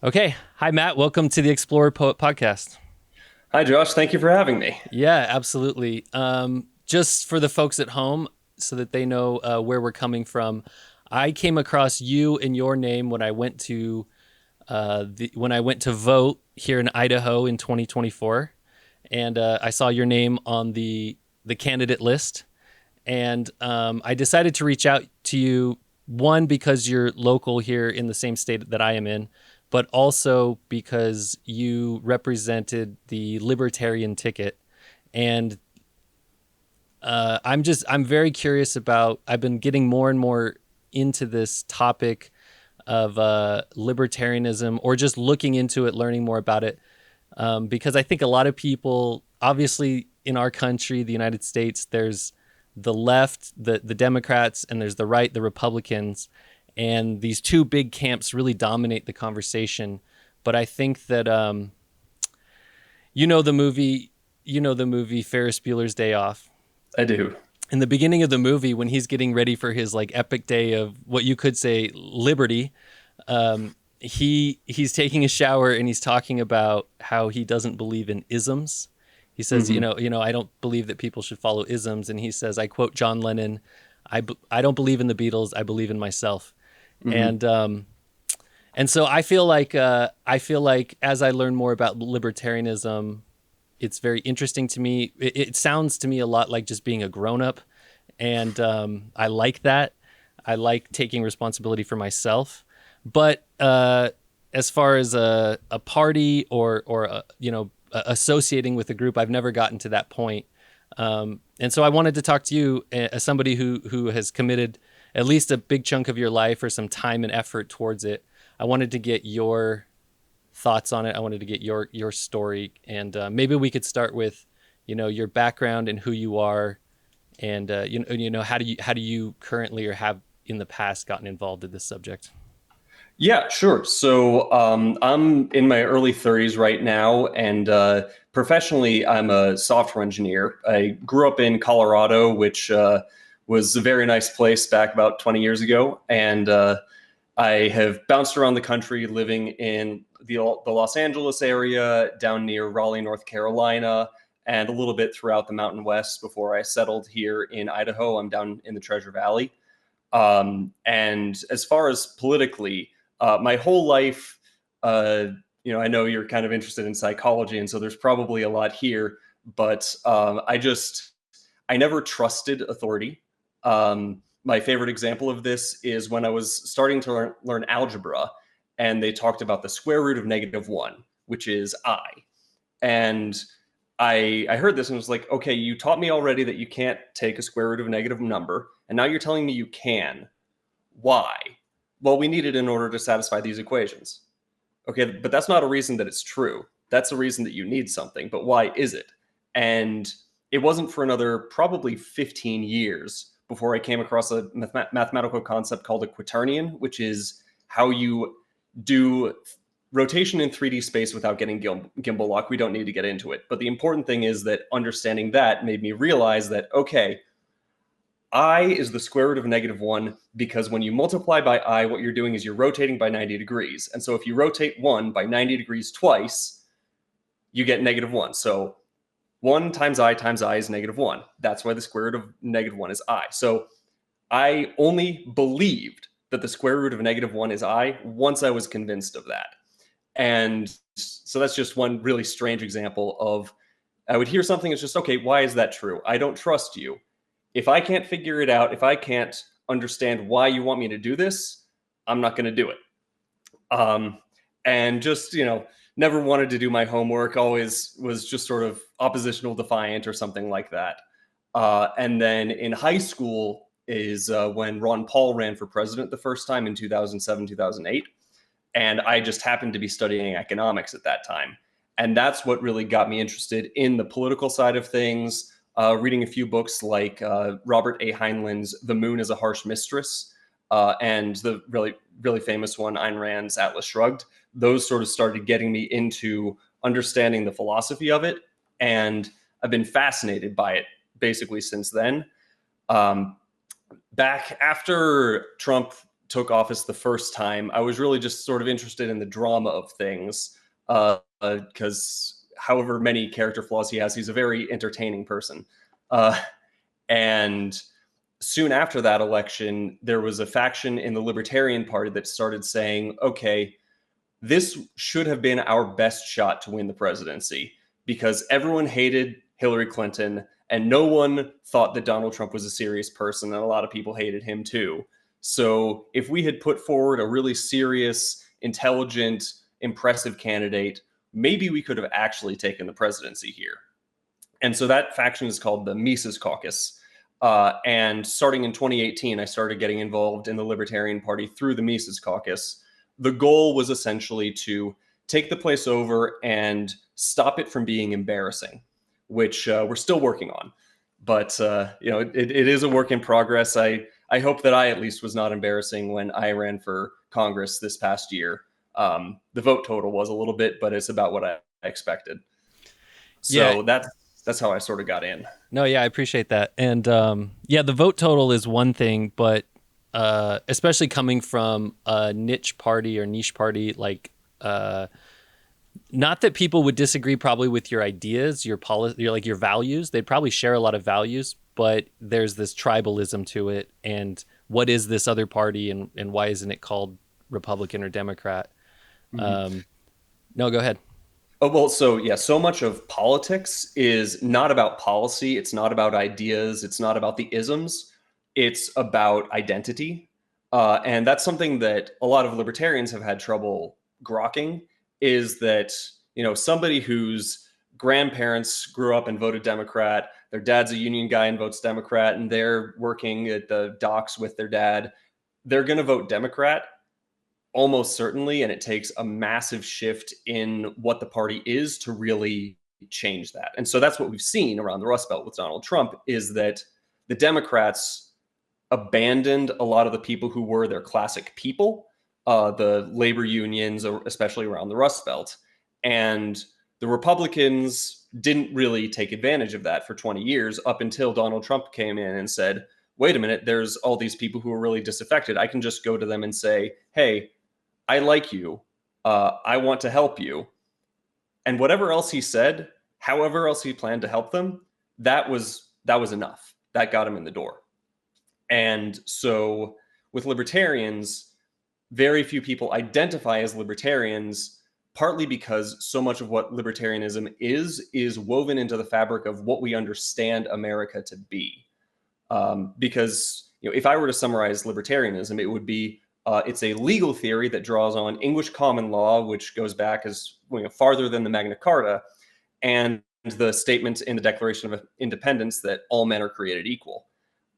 Okay. Hi, Matt. Welcome to the Explorer Poet Podcast. Hi, Josh. Thank you for having me. Yeah, absolutely. Just for the folks at home, so that they know where we're coming from, I came across you and your name when I went to vote here in Idaho in 2024, and I saw your name on the candidate list, and I decided to reach out to you, one, because you're local here in the same state that I am in, but also because you represented the Libertarian ticket. And I'm very curious about, I've been getting more and more into this topic of libertarianism, or just looking into it, learning more about it, because I think a lot of people, obviously in our country, the United States, there's the left, the Democrats, and there's the right, the Republicans, and these two big camps really dominate the conversation. But I think that you know the movie, Ferris Bueller's Day Off. I do. In the beginning of the movie, when he's getting ready for his like epic day of what you could say liberty, he's taking a shower and he's talking about how he doesn't believe in isms. He says, Hmm. I don't believe that people should follow isms. And he says, I quote John Lennon, I don't believe in the Beatles. I believe in myself. Hmm. And so I feel like as I learn more about libertarianism, it's very interesting to me. It sounds to me a lot like just being a grown up, and I like that. I like taking responsibility for myself. But as far as a party or associating with a group, I've never gotten to that point. And so I wanted to talk to you as somebody who has committed at least a big chunk of your life or some time and effort towards it. I wanted to get your thoughts on it. I wanted to get your story, and maybe we could start with, your background and who you are, and how do you currently or have in the past gotten involved in this subject? Yeah, sure. So I'm in my early 30s right now, and professionally, I'm a software engineer. I grew up in Colorado, which was a very nice place back about 20 years ago, and I have bounced around the country, living in the Los Angeles area, down near Raleigh, North Carolina, and a little bit throughout the Mountain West before I settled here in Idaho. I'm down in the Treasure Valley. And as far as politically, my whole life, I know you're kind of interested in psychology, and so there's probably a lot here, but I never trusted authority. My favorite example of this is when I was starting to learn algebra, and they talked about the square root of -1, which is I. And I heard this and was like, okay, you taught me already that you can't take a square root of a negative number, and now you're telling me you can. Why? Well, we need it in order to satisfy these equations. Okay, but that's not a reason that it's true. That's a reason that you need something, but why is it? And it wasn't for another probably 15 years before I came across a mathematical concept called a quaternion, which is how you do rotation in 3D space without getting gimbal lock. We don't need to get into it. But the important thing is that understanding that made me realize that, okay, I is the square root of -1, because when you multiply by I, what you're doing is you're rotating by 90 degrees. And so if you rotate 1 by 90 degrees twice, you get -1. So 1 times I is -1. That's why the square root of -1 is I. So I only believed that the square root of -1 is I once I was convinced of that. And so that's just one really strange example of, I would hear something, it's just, okay, why is that true? I don't trust you. If I can't figure it out, if I can't understand why you want me to do this, I'm not going to do it. And just, never wanted to do my homework, always was just sort of oppositional defiant or something like that. And then in high school is when Ron Paul ran for president the first time in 2007, 2008. And I just happened to be studying economics at that time. And that's what really got me interested in the political side of things, reading a few books like Robert A. Heinlein's The Moon is a Harsh Mistress, and the really, really famous one, Ayn Rand's Atlas Shrugged. Those sort of started getting me into understanding the philosophy of it. And I've been fascinated by it basically since then. Um, Back after Trump took office the first time, I was really just sort of interested in the drama of things, because however many character flaws he has, he's a very entertaining person. And soon after that election, there was a faction in the Libertarian Party that started saying, okay, this should have been our best shot to win the presidency, because everyone hated Hillary Clinton and no one thought that Donald Trump was a serious person, and a lot of people hated him too. So if we had put forward a really serious, intelligent, impressive candidate, maybe we could have actually taken the presidency here. And so that faction is called the Mises Caulkus. And starting in 2018, I started getting involved in the Libertarian Party through the Mises Caucus. The goal was essentially to take the place over and stop it from being embarrassing, which we're still working on. But it is a work in progress. I hope that I at least was not embarrassing when I ran for Congress this past year. The vote total was a little bit, but it's about what I expected. So Yeah. that's how I sort of got in. No, yeah, I appreciate that. And the vote total is one thing, but especially coming from a niche party or niche party, like not that people would disagree probably with your ideas, your policy, your values. They'd probably share a lot of values, but there's this tribalism to it. And what is this other party, and why isn't it called Republican or Democrat? Mm-hmm. No, go ahead. Oh, well, so much of politics is not about policy. It's not about ideas. It's not about the isms. It's about identity. And that's something that a lot of libertarians have had trouble grokking, is that, somebody whose grandparents grew up and voted Democrat, their dad's a union guy and votes Democrat, and they're working at the docks with their dad, they're going to vote Democrat almost certainly, and it takes a massive shift in what the party is to really change that. And so that's what we've seen around the Rust Belt with Donald Trump, is that the Democrats abandoned a lot of the people who were their classic people, the labor unions, especially around the Rust Belt. And the Republicans didn't really take advantage of that for 20 years, up until Donald Trump came in and said, wait a minute, there's all these people who are really disaffected. I can just go to them and say, hey, I like you. I want to help you. And whatever else he said, however else he planned to help them, that was enough. That got him in the door. And so with libertarians, very few people identify as libertarians, partly because so much of what libertarianism is woven into the fabric of what we understand America to be. Because if I were to summarize libertarianism, it would be it's a legal theory that draws on English common law, which goes back as farther than the Magna Carta, and the statement in the Declaration of Independence that all men are created equal.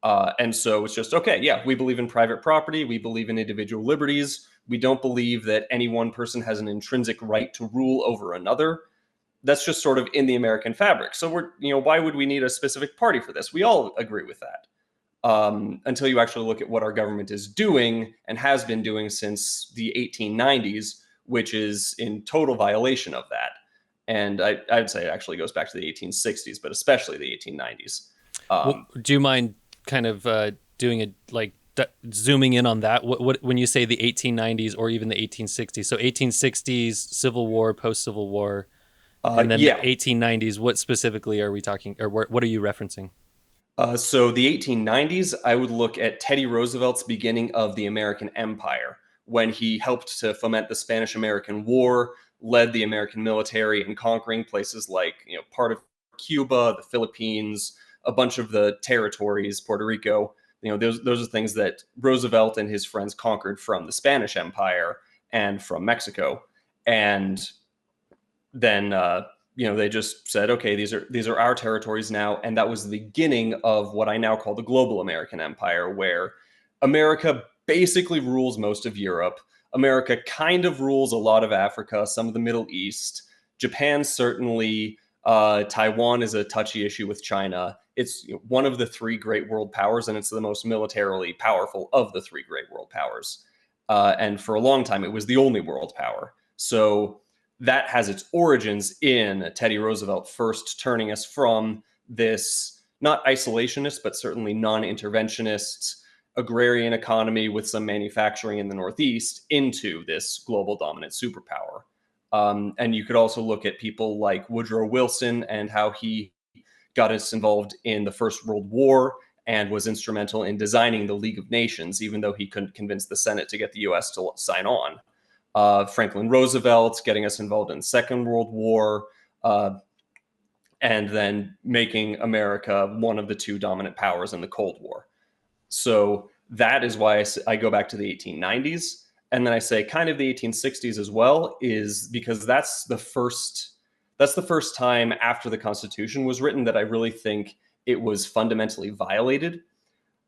And so it's just, okay, yeah, we believe in private property. We believe in individual liberties. We don't believe that any one person has an intrinsic right to rule over another. That's just sort of in the American fabric. So why would we need a specific party for this? We all agree with that. Until you actually look at what our government is doing and has been doing since the 1890s, which is in total violation of that. And I'd say it actually goes back to the 1860s, but especially the 1890s. Do you mind kind of doing zooming in on that? What when you say the 1890s or even the 1860s? So 1860s, Civil War, post-Civil War, and then the 1890s. What specifically are we talking, or what are you referencing? So the 1890s, I would look at Teddy Roosevelt's beginning of the American Empire, when he helped to foment the Spanish-American War, led the American military in conquering places like, part of Cuba, the Philippines, a bunch of the territories, Puerto Rico. Those are things that Roosevelt and his friends conquered from the Spanish Empire and from Mexico. And then they just said, okay, these are our territories now. And that was the beginning of what I now call the global American empire, where America basically rules most of Europe. America kind of rules a lot of Africa, some of the Middle East. Japan certainly. Taiwan is a touchy issue with China. It's one of the three great world powers, and it's the most militarily powerful of the three great world powers. And for a long time, it was the only world power. So that has its origins in Teddy Roosevelt first turning us from this, not isolationist, but certainly non-interventionist, agrarian economy with some manufacturing in the Northeast into this global dominant superpower. And you could also look at people like Woodrow Wilson and how he got us involved in the First World War and was instrumental in designing the League of Nations, even though he couldn't convince the Senate to get the US to sign on. Franklin Roosevelt getting us involved in the Second World War, and then making America one of the two dominant powers in the Cold War. So that is why I go back to the 1890s. And then I say kind of the 1860s as well, is because that's the first time after the Constitution was written that I really think it was fundamentally violated,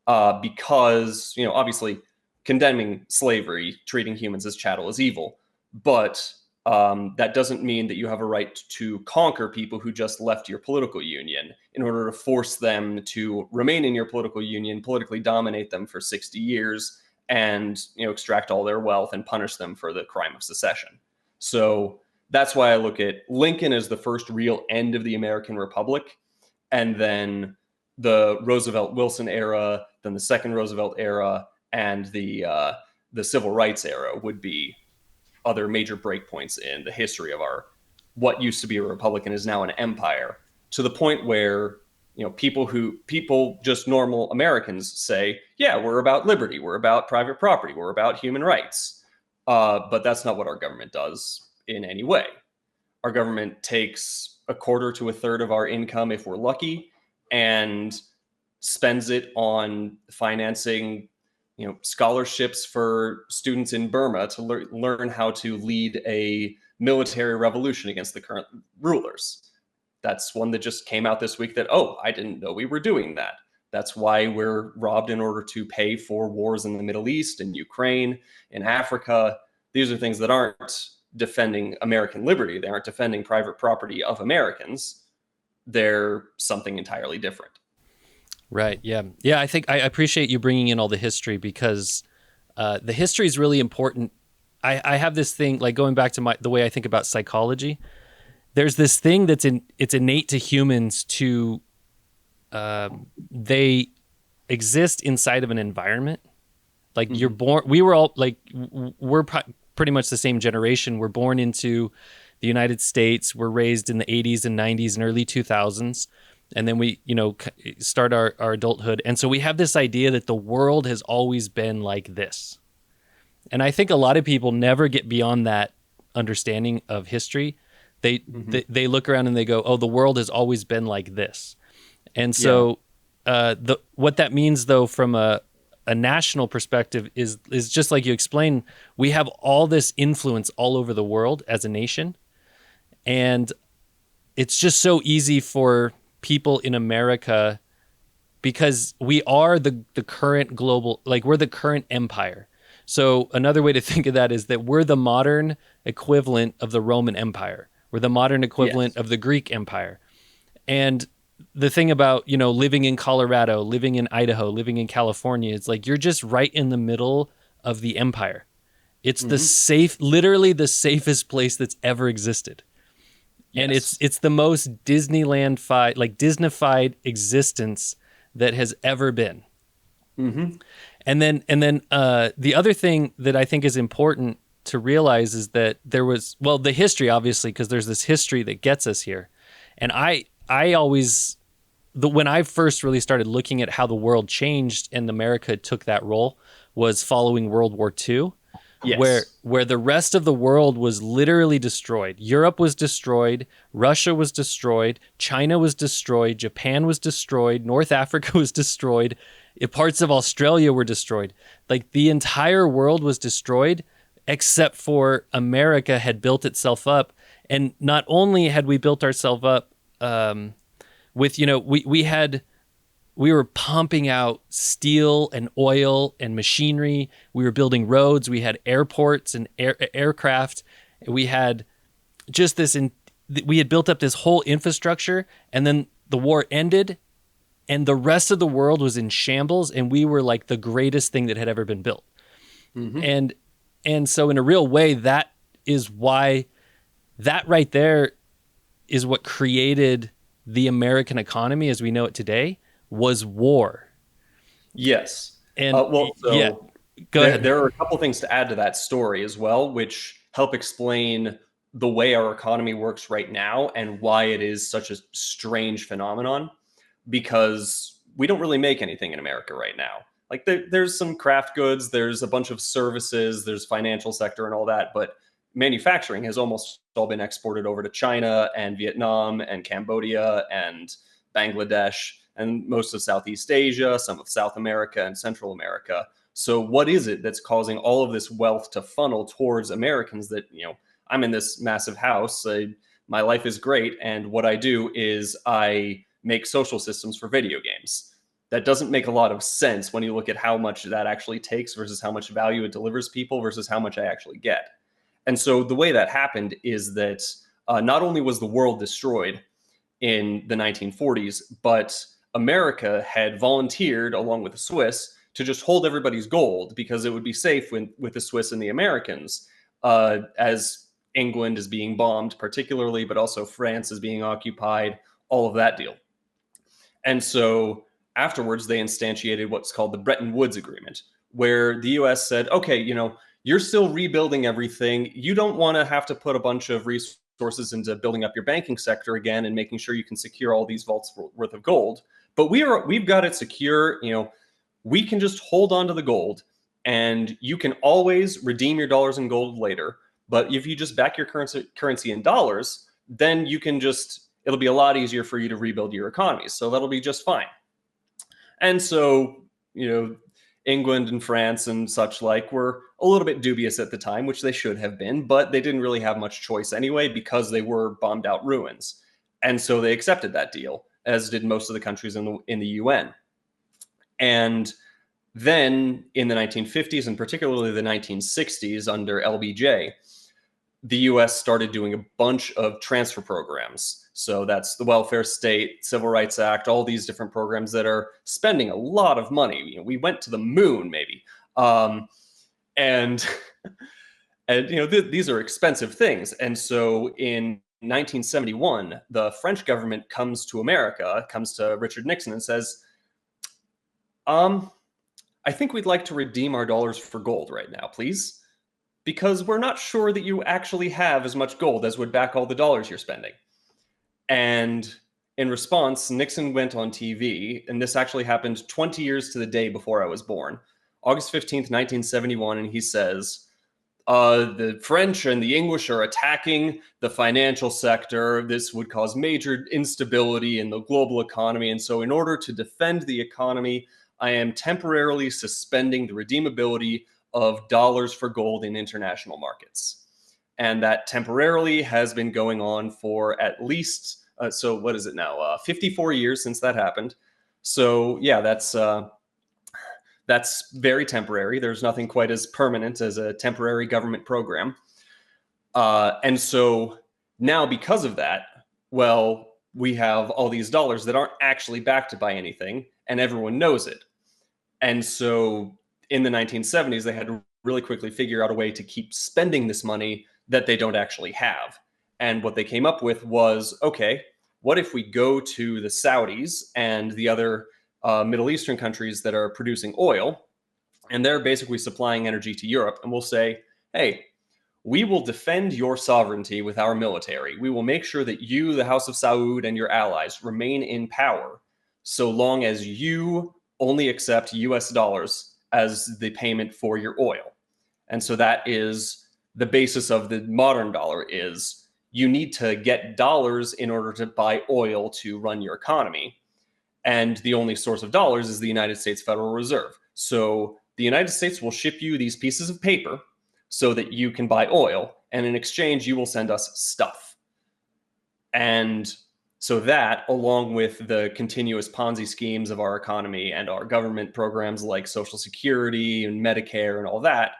because, obviously condemning slavery, treating humans as chattel is evil, but that doesn't mean that you have a right to conquer people who just left your political union in order to force them to remain in your political union, politically dominate them for 60 years, and extract all their wealth and punish them for the crime of secession. So that's why I look at Lincoln as the first real end of the American Republic, and then the Roosevelt-Wilson era, then the second Roosevelt era, and the civil rights era would be other major breakpoints in the history of our what used to be a republic and is now an empire, to the point where people, just normal Americans, say, yeah, we're about liberty, we're about private property, we're about human rights, but that's not what our government does in any way. Our government takes a quarter to a third of our income, if we're lucky, and spends it on financing scholarships for students in Burma to learn how to lead a military revolution against the current rulers. That's one that just came out this week that, oh, I didn't know we were doing that. That's why we're robbed in order to pay for wars in the Middle East, in Ukraine, in Africa. These are things that aren't defending American liberty. They aren't defending private property of Americans. They're something entirely different. Right. Yeah. Yeah. I think I appreciate you bringing in all the history, because the history is really important. I have this thing, like going back to the way I think about psychology. There's this thing it's innate to humans to, they exist inside of an environment. Like you're born, we were all like, we're pretty much the same generation. We're born into the United States. We're raised in the 80s and 90s and early 2000s. And then we, start our adulthood. And so we have this idea that the world has always been like this. And I think a lot of people never get beyond that understanding of history. They look around and they go, oh, the world has always been like this. And so what that means, though, from a national perspective is just like you explained, we have all this influence all over the world as a nation. And it's just so easy for people in America, because we are the current global, like we're the current empire. So another way to think of that is that we're the modern equivalent of the Roman Empire. We're the modern equivalent of the Greek Empire. And the thing about, living in Colorado, living in Idaho, living in California, it's like you're just right in the middle of the empire. It's literally the safest place that's ever existed. And it's the most Disneyfied existence that has ever been. Mm-hmm. And then the other thing that I think is important to realize is that there was, the history, obviously, because there's this history that gets us here. And when I first really started looking at how the world changed and America took that role was following World War II. Yes. Where the rest of the world was literally destroyed. Europe was destroyed, Russia was destroyed, China was destroyed, Japan was destroyed, North Africa was destroyed, parts of Australia were destroyed. Like the entire world was destroyed, except for America had built itself up. And not only had we built ourselves up with, we were pumping out steel and oil and machinery. We were building roads. We had airports and aircraft. We had just we had built up this whole infrastructure, and then the war ended and the rest of the world was in shambles, and we were like the greatest thing that had ever been built. Mm-hmm. And so in a real way, that is why that right there is what created the American economy as we know it today. Was war. Yes. And yeah, So go ahead. there are a couple things to add to that story as well, which help explain the way our economy works right now and why it is such a strange phenomenon. Because we don't really make anything in America right now. Like there's some craft goods, there's a bunch of services, there's financial sector and all that, but manufacturing has almost all been exported over to China and Vietnam and Cambodia and Bangladesh and most of Southeast Asia, some of South America and Central America. So what is it that's causing all of this wealth to funnel towards Americans that, I'm in this massive house, my life is great, and what I do is I make social systems for video games. That doesn't make a lot of sense when you look at how much that actually takes versus how much value it delivers people versus how much I actually get. And so the way that happened is that not only was the world destroyed in the 1940s, but America had volunteered, along with the Swiss, to just hold everybody's gold because it would be safe with the Swiss and the Americans, as England is being bombed particularly, but also France is being occupied, all of that deal. And so afterwards, they instantiated what's called the Bretton Woods Agreement, where the US said, okay, you're still rebuilding everything. You don't want to have to put a bunch of resources into building up your banking sector again and making sure you can secure all these vaults worth of gold. But we've got it secure. We can just hold on to the gold, and you can always redeem your dollars in gold later. But if you just back your currency in dollars, then you can it'll be a lot easier for you to rebuild your economies. So that'll be just fine. And so, England and France and such like were a little bit dubious at the time, which they should have been, but they didn't really have much choice anyway because they were bombed out ruins. And so they accepted that deal, as did most of the countries in the UN. And then in the 1950s and particularly the 1960s under LBJ, the US started doing a bunch of transfer programs. So that's the welfare state, Civil Rights Act, all these different programs that are spending a lot of money. We went to the moon, maybe. And these are expensive things. And so in 1971, the French government comes to Richard Nixon and says, I think we'd like to redeem our dollars for gold right now, please. Because we're not sure that you actually have as much gold as would back all the dollars you're spending. And in response, Nixon went on TV, and this actually happened 20 years to the day before I was born, August 15th, 1971, and he says, the French and the English are attacking the financial sector. This would cause major instability in the global economy. And so in order to defend the economy, I am temporarily suspending the redeemability of dollars for gold in international markets. And that temporarily has been going on for at least, so what is it now? 54 years since that happened. So yeah, that's very temporary. There's nothing quite as permanent as a temporary government program. And so now because of that, well, we have all these dollars that aren't actually backed by anything, and everyone knows it. And so in the 1970s, they had to really quickly figure out a way to keep spending this money that they don't actually have. And what they came up with was, okay, what if we go to the Saudis and the other Middle Eastern countries that are producing oil, and they're basically supplying energy to Europe, and we'll say, hey, we will defend your sovereignty with our military. We will make sure that you, the House of Saud, and your allies remain in power so long as you only accept US dollars as the payment for your oil. And so that is the basis of the modern dollar is you need to get dollars in order to buy oil to run your economy. And the only source of dollars is the United States Federal Reserve. So the United States will ship you these pieces of paper so that you can buy oil. And in exchange, you will send us stuff. And so that, along with the continuous Ponzi schemes of our economy and our government programs like Social Security and Medicare and all that,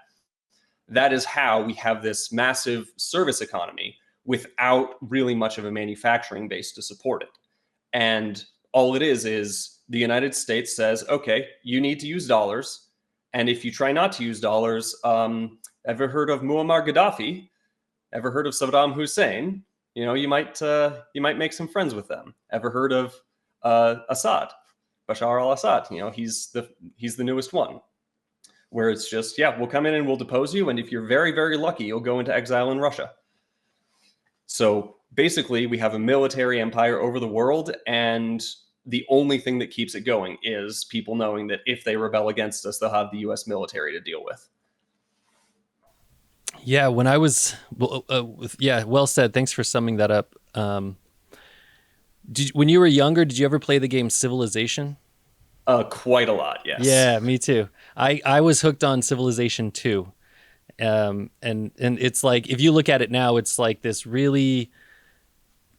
that is how we have this massive service economy without really much of a manufacturing base to support it. And all it is the United States says, okay, you need to use dollars. And if you try not to use dollars, ever heard of Muammar Gaddafi? Ever heard of Saddam Hussein? You might make some friends with them. Ever heard of Assad? Bashar al-Assad. He's the newest one, where it's just, yeah, we'll come in and we'll depose you, and if you're very, very lucky, you'll go into exile in Russia. So basically, we have a military empire over the world, and the only thing that keeps it going is people knowing that if they rebel against us, they'll have the U.S. military to deal with. Yeah, when I was, well said. Thanks for summing that up. When you were younger, did you ever play the game Civilization? Quite a lot, yes. Yeah, me too. I was hooked on Civilization 2. And it's like, if you look at it now, it's like this really,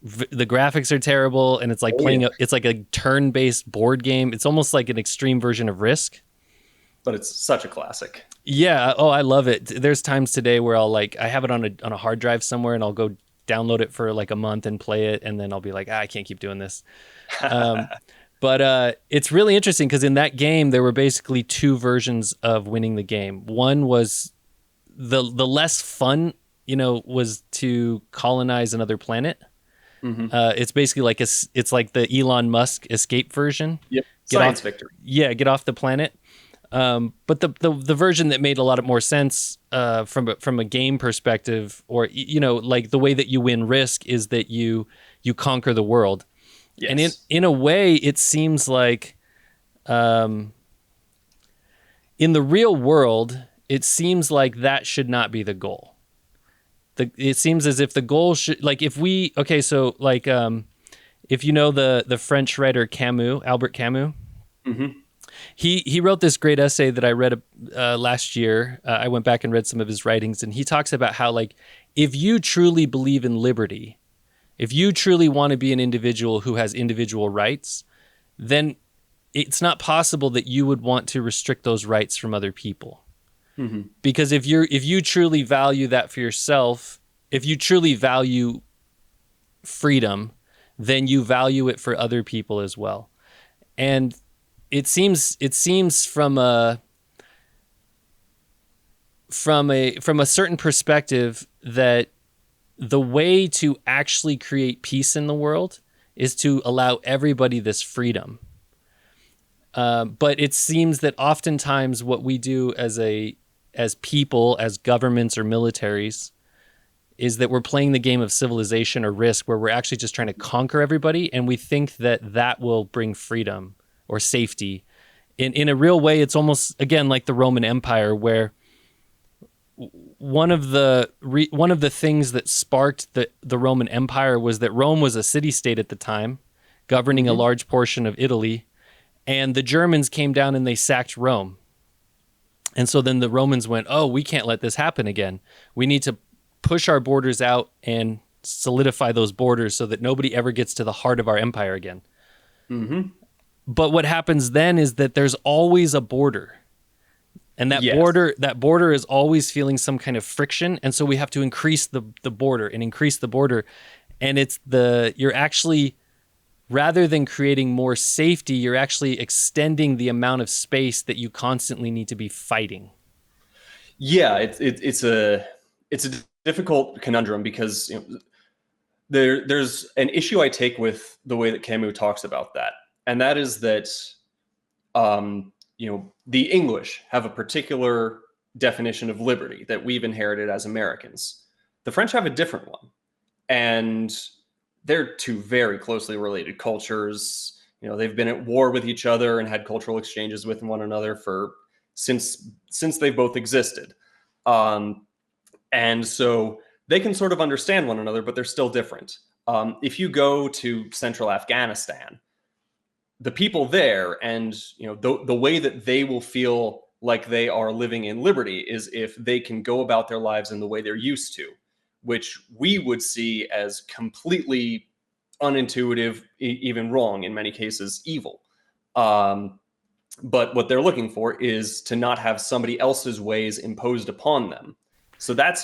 the graphics are terrible, and it's like it's like a turn-based board game. It's almost like an extreme version of Risk. But it's such a classic. Yeah. Oh, I love it. There's times today where I have it on a hard drive somewhere, and I'll go download it for like a month and play it, and then I'll be like, I can't keep doing this. But it's really interesting because in that game there were basically two versions of winning the game. One was the less fun, was to colonize another planet. Mm-hmm. It's basically like it's like the Elon Musk escape version. Yep. Science victory. Yeah, get off the planet. But the version that made a lot more sense from a game perspective, or like the way that you win Risk, is that you conquer the world. Yes. And in a way, it seems like in the real world, it seems like that should not be the goal. It seems as if the goal should, like, if you know the French writer Camus, Albert Camus. Mm-hmm. He wrote this great essay that I read last year. I went back and read some of his writings, and he talks about how, like, if you truly believe in liberty, if you truly want to be an individual who has individual rights, then it's not possible that you would want to restrict those rights from other people. Mm-hmm. Because if you truly value that for yourself, if you truly value freedom, then you value it for other people as well. And it seems from a certain perspective that the way to actually create peace in the world is to allow everybody this freedom. But it seems that oftentimes what we do as people, as governments or militaries, is that we're playing the game of civilization or Risk, where we're actually just trying to conquer everybody, and we think that will bring freedom or safety. In a real way, it's almost, again, like the Roman Empire, where one of the things that sparked the Roman Empire was that Rome was a city-state at the time, governing mm-hmm. a large portion of Italy, and the Germans came down and they sacked Rome. And so then the Romans went, oh, we can't let this happen again. We need to push our borders out and solidify those borders so that nobody ever gets to the heart of our empire again. Mm-hmm. But what happens then is that there's always a border. And that border is always feeling some kind of friction. And so we have to increase the border and increase the border. And you're actually, rather than creating more safety, you're actually extending the amount of space that you constantly need to be fighting. Yeah, it's a difficult conundrum, because there's an issue I take with the way that Camus talks about that. And that is that, the English have a particular definition of liberty that we've inherited as Americans. The French have a different one. And they're two very closely related cultures. They've been at war with each other and had cultural exchanges with one another since they've both existed. And so they can sort of understand one another, but they're still different. If you go to central Afghanistan, the people there, and the way that they will feel like they are living in liberty is if they can go about their lives in the way they're used to, which we would see as completely unintuitive, even wrong, in many cases, evil. But what they're looking for is to not have somebody else's ways imposed upon them. So that's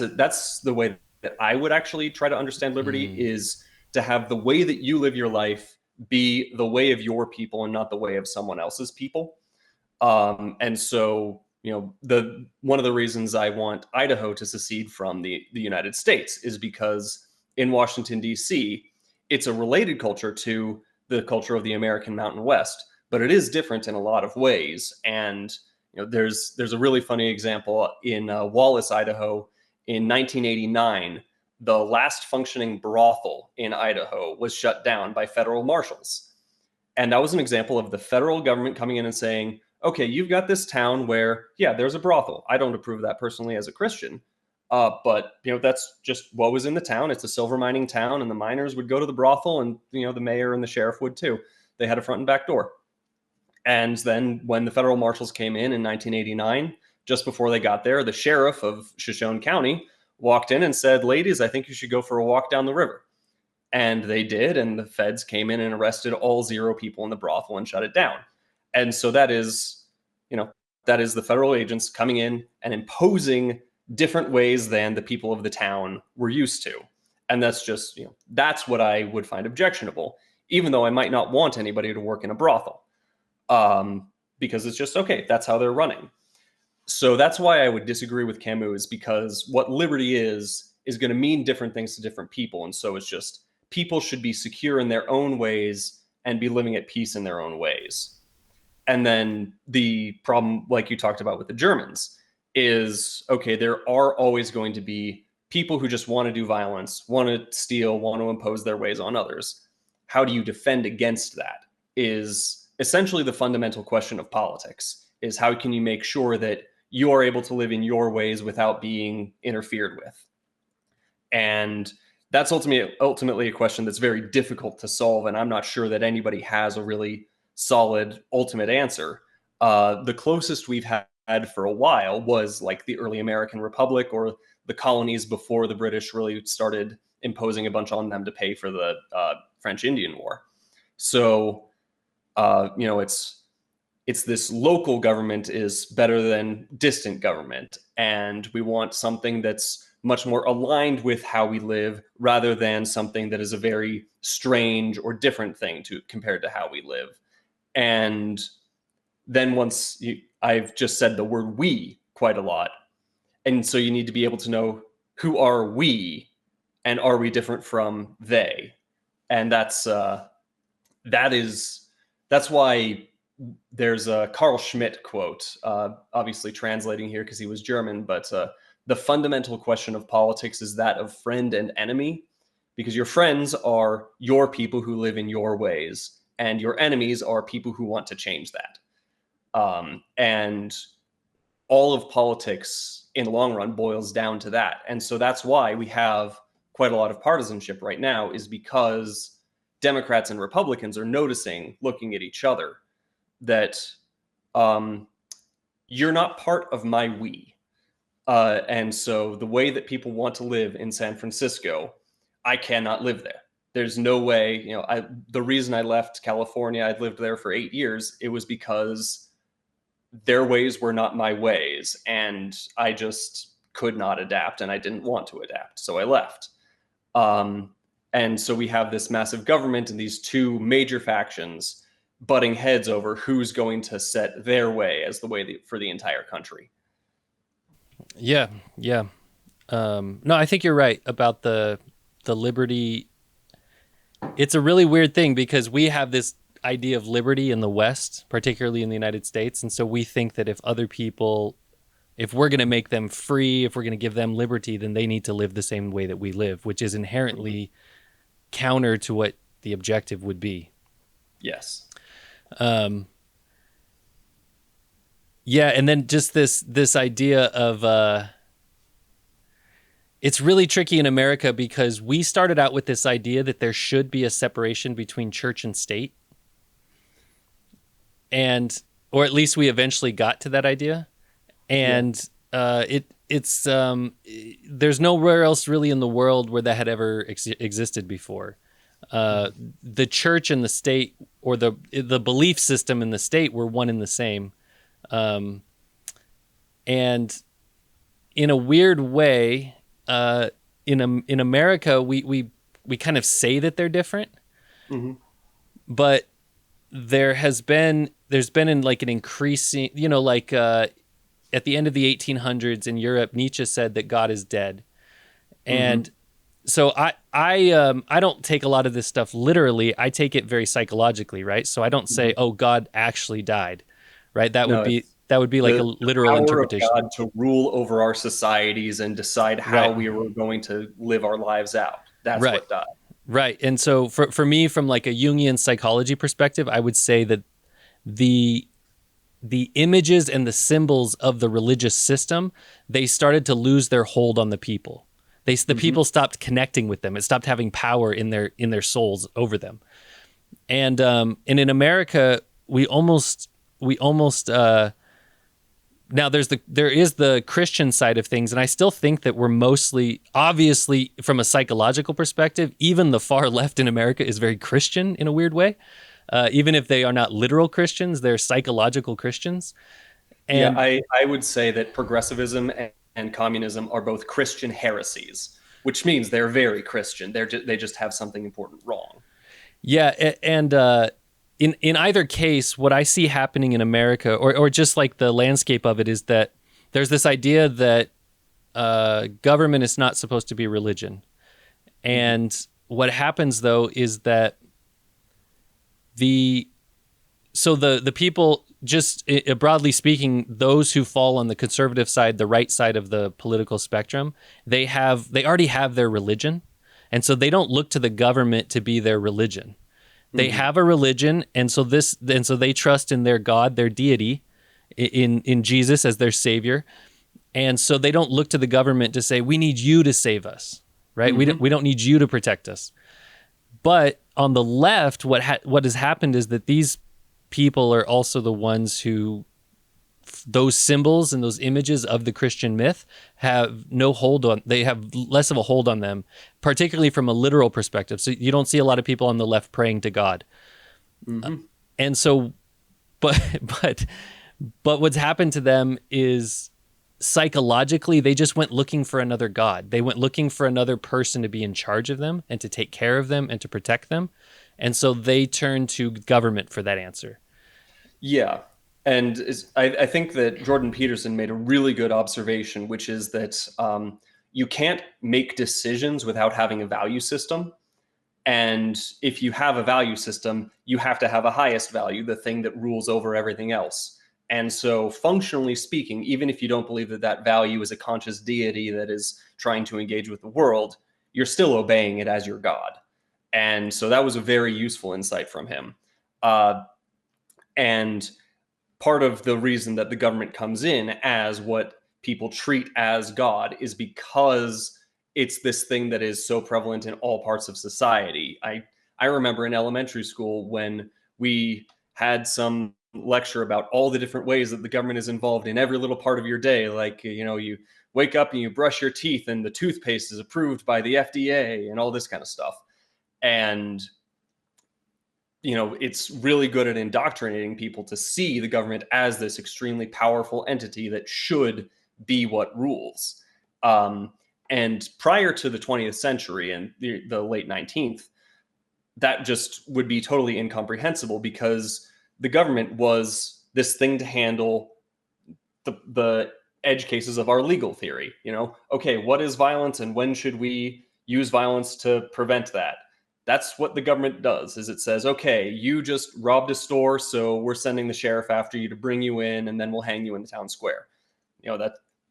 the way that I would actually try to understand liberty, is to have the way that you live your life be the way of your people and not the way of someone else's people. And so, one of the reasons I want Idaho to secede from the United States is because in Washington, D.C., it's a related culture to the culture of the American Mountain West, but it is different in a lot of ways. And there's a really funny example in Wallace, Idaho, in 1989. The last functioning brothel in Idaho was shut down by federal marshals. And that was an example of the federal government coming in and saying, okay, you've got this town where, yeah, there's a brothel. I don't approve of that personally as a Christian. But that's just what was in the town. It's a silver mining town, and the miners would go to the brothel, and the mayor and the sheriff would too. They had a front and back door. And then when the federal marshals came in 1989, just before they got there, the sheriff of Shoshone County walked in and said, ladies, I think you should go for a walk down the river. And they did, and the feds came in and arrested all 0 people in the brothel and shut it down. And so that is the federal agents coming in and imposing different ways than the people of the town were used to. And that's just, that's what I would find objectionable, even though I might not want anybody to work in a brothel, because it's just, okay, that's how they're running. So that's why I would disagree with Camus, is because what liberty is going to mean different things to different people. And so it's just, people should be secure in their own ways and be living at peace in their own ways. And then the problem, like you talked about with the Germans, is, okay, there are always going to be people who just want to do violence, want to steal, want to impose their ways on others. How do you defend against that is essentially the fundamental question of politics, is how can you make sure that you are able to live in your ways without being interfered with? And that's ultimately a question that's very difficult to solve, and I'm not sure that anybody has a really solid ultimate answer. The closest we've had for a while was like the early American Republic, or the colonies before the British really started imposing a bunch on them to pay for the French Indian War. So, it's this local government is better than distant government, and we want something that's much more aligned with how we live, rather than something that is a very strange or different thing compared to how we live. And then I've just said the word we quite a lot. And so you need to be able to know, who are we, and are we different from they? And that's why there's a Carl Schmitt quote, obviously translating here because he was German, but the fundamental question of politics is that of friend and enemy, because your friends are your people who live in your ways, and your enemies are people who want to change that. And all of politics in the long run boils down to that. And so that's why we have quite a lot of partisanship right now, is because Democrats and Republicans are noticing, looking at each other, that you're not part of my we. And so the way that people want to live in San Francisco, I cannot live there. There's no way, the reason I left California, I'd lived there for 8 years, it was because their ways were not my ways, and I just could not adapt, and I didn't want to adapt, so I left. And so we have this massive government and these 2 major factions butting heads over who's going to set their way as the way for the entire country. Yeah. No, I think you're right about the liberty. It's a really weird thing, because we have this idea of liberty in the West, particularly in the United States. And so we think that if other people, if we're going to make them free, if we're going to give them liberty, then they need to live the same way that we live, which is inherently counter to what the objective would be. Yes. Yeah, and then just this idea of it's really tricky in America, because we started out with this idea that there should be a separation between church and state, or at least we eventually got to that idea, and it's there's nowhere else really in the world where that had ever existed before. The church and the state, or the belief system and the state, were one and the same. And in a weird way, in America, we kind of say that they're different, but there's been in like an increasing, at the end of the 1800s in Europe, Nietzsche said that God is dead. And So I don't take a lot of this stuff literally. I take it very psychologically, right? So I don't say, Mhm. "Oh, God actually died," right? That would No, be it's that would be like a the literal power of interpretation, God to rule over our societies and decide how right? we were going to live our lives out. That's Right, what died. right. And so for me, from like a Jungian psychology perspective, I would say that the the images and the symbols of the religious system, they started to lose their hold on the people. The Hmm. people stopped connecting with them. It stopped having power in their souls over them. And in America, we almost now there is the Christian side of things, and I still think that we're mostly, obviously from a psychological perspective, even the far left in America is very Christian in a weird way. Even if they are not literal Christians, they're psychological Christians. Yeah, And I would say that progressivism and communism are both Christian heresies, which means they're very Christian. They just have something important wrong. yeah, and in either case, what I see happening in America, or just like the landscape of it, is that there's this idea that government is not supposed to be religion. Hmm. And what happens though is that the the people, just broadly speaking, those who fall on the conservative side, the right side of the political spectrum, they already have their religion, and so they don't look to the government to be their religion. They Hmm. have a religion, and so they trust in their God, their deity, in Jesus as their savior, and so they don't look to the government to say, we need you to save us, right? Hmm. We don't need you to protect us. But on the left, what has happened is that these people are also the ones who, those symbols and those images of the Christian myth have no hold on, they have less of a hold on them, particularly from a literal perspective. So you don't see a lot of people on the left praying to God. Hmm. And so, but, but, but what's happened to them is psychologically, they just went looking for another God. They went looking for another person to be in charge of them and to take care of them and to protect them. And so they turn to government for that answer. Yeah. And I think that Jordan Peterson made a really good observation, which is that you can't make decisions without having a value system. And if you have a value system, you have to have a highest value, the thing that rules over everything else. And so, functionally speaking, even if you don't believe that that value is a conscious deity that is trying to engage with the world, you're still obeying it as your God. And so, that was a very useful insight from him. And part of the reason that the government comes in as what people treat as God is because it's this thing that is so prevalent in all parts of society. I remember in elementary school when we had some lecture about all the different ways that the government is involved in every little part of your day. Like, you wake up and you brush your teeth and the toothpaste is approved by the FDA and all this kind of stuff. And it's really good at indoctrinating people to see the government as this extremely powerful entity that should be what rules. Um, and prior to the 20th century and the late 19th, that just would be totally incomprehensible because the government was this thing to handle the edge cases of our legal theory. Okay, what is violence and when should we use violence to prevent that? That's what the government does. Is it says, okay, you just robbed a store, so we're sending the sheriff after you to bring you in, and then we'll hang you in the town square.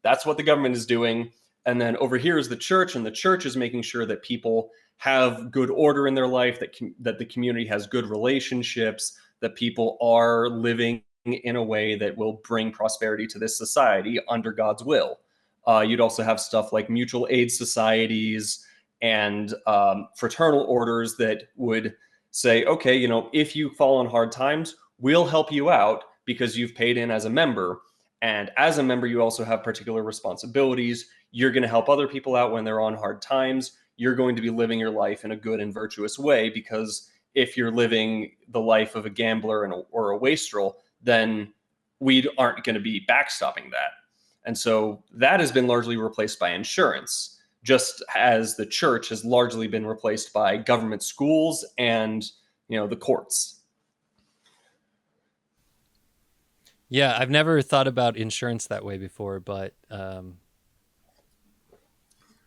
That's what the government is doing. And then over here is the church, and the church is making sure that people have good order in their life, that the community has good relationships, that people are living in a way that will bring prosperity to this society under God's will. You'd also have stuff like mutual aid societies and fraternal orders that would say, okay, if you fall on hard times, we'll help you out because you've paid in as a member. And as a member, you also have particular responsibilities. You're going to help other people out when they're on hard times. You're going to be living your life in a good and virtuous way because if you're living the life of a gambler or a wastrel, then we aren't going to be backstopping that. And so that has been largely replaced by insurance, just as the church has largely been replaced by government schools and the courts. Yeah, I've never thought about insurance that way before, but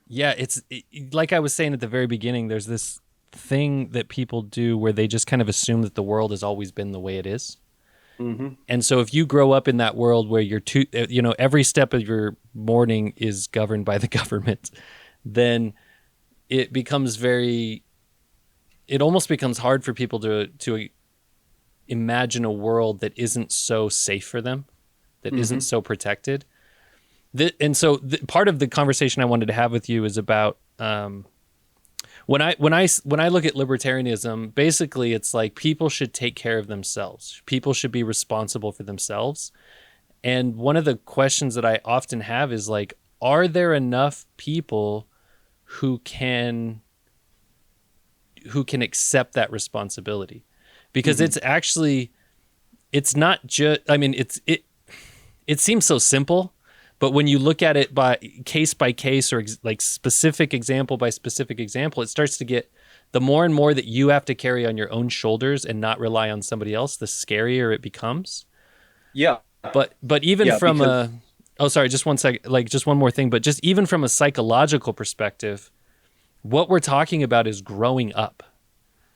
Yeah, like I was saying at the very beginning, there's this thing that people do where they just kind of assume that the world has always been the way it is. Hmm. And so if you grow up in that world where every step of your morning is governed by the government, then it becomes it almost becomes hard for people to imagine a world that isn't so safe for them, that isn't Hmm. so protected. Part of the conversation I wanted to have with you is about when I look at libertarianism. Basically, it's like people should take care of themselves. People should be responsible for themselves. And one of the questions that I often have is like, are there enough people who can accept that responsibility? Because Hmm. it's not just, I mean, it seems so simple, but when you look at it by case or like specific example by specific example, it starts to get, the more and more that you have to carry on your own shoulders and not rely on somebody else, the scarier it becomes. Yeah. But even Yeah. from Because, a, oh, sorry, just one second, like just one more thing, but just even from a psychological perspective, what we're talking about is growing up.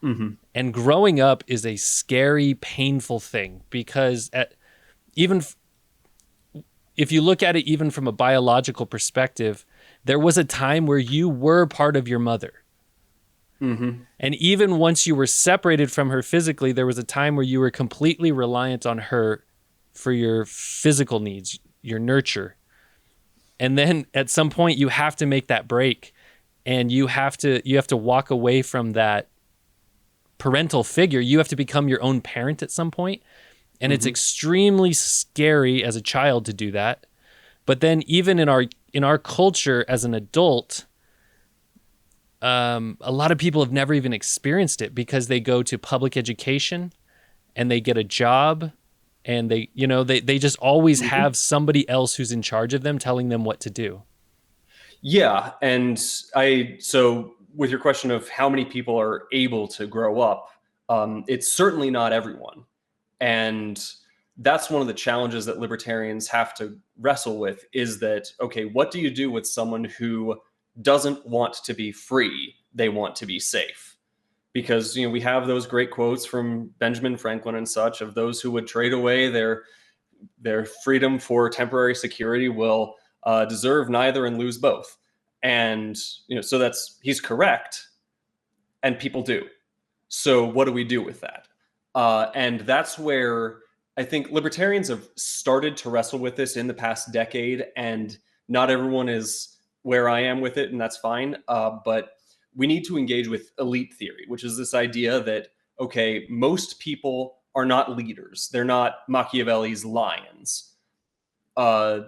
mhm. And growing up is a scary, painful thing because even if you look at it even from a biological perspective, there was a time where you were part of your mother. Hmm. And even once you were separated from her physically, there was a time where you were completely reliant on her for your physical needs, your nurture. And then at some point you have to make that break, and you have to walk away from that parental figure. You have to become your own parent at some point. And it's Hmm. extremely scary as a child to do that. But then even in our culture as an adult, a lot of people have never even experienced it because they go to public education and they get a job, and they just always Hmm. have somebody else who's in charge of them telling them what to do. Yeah. And so with your question of how many people are able to grow up, it's certainly not everyone. And that's one of the challenges that libertarians have to wrestle with is that, okay, what do you do with someone who doesn't want to be free? They want to be safe. Because we have those great quotes from Benjamin Franklin and such of those who would trade away their freedom for temporary security will deserve neither and lose both. And so he's correct, and people do. So what do we do with that? And that's where I think libertarians have started to wrestle with this in the past decade, and not everyone is where I am with it, and that's fine. But we need to engage with elite theory, which is this idea that, okay, most people are not leaders. They're not Machiavelli's lions. Uh,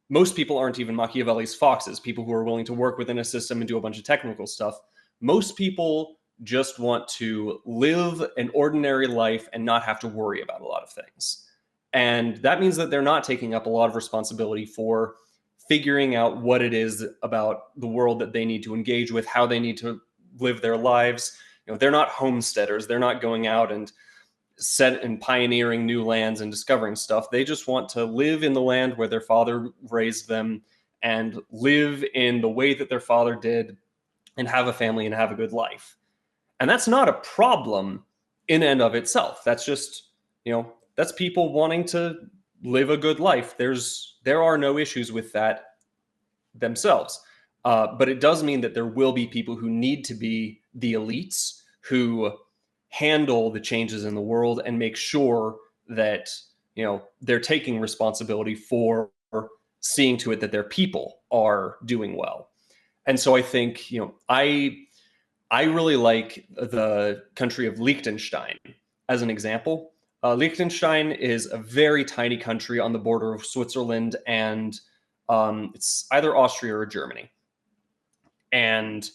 Most people aren't even Machiavelli's foxes, people who are willing to work within a system and do a bunch of technical stuff. Most people just want to live an ordinary life and not have to worry about a lot of things. And that means that they're not taking up a lot of responsibility for figuring out what it is about the world that they need to engage with, how they need to live their lives. They're not homesteaders. They're not going out and set and pioneering new lands and discovering stuff. They just want to live in the land where their father raised them and live in the way that their father did and have a family and have a good life. And that's not a problem in and of itself. That's just, that's people wanting to live a good life. There are no issues with that themselves. But it does mean that there will be people who need to be the elites who handle the changes in the world and make sure that they're taking responsibility for seeing to it that their people are doing well. And so I think I really like the country of Liechtenstein as an example. Liechtenstein is a very tiny country on the border of Switzerland and it's either Austria or Germany. And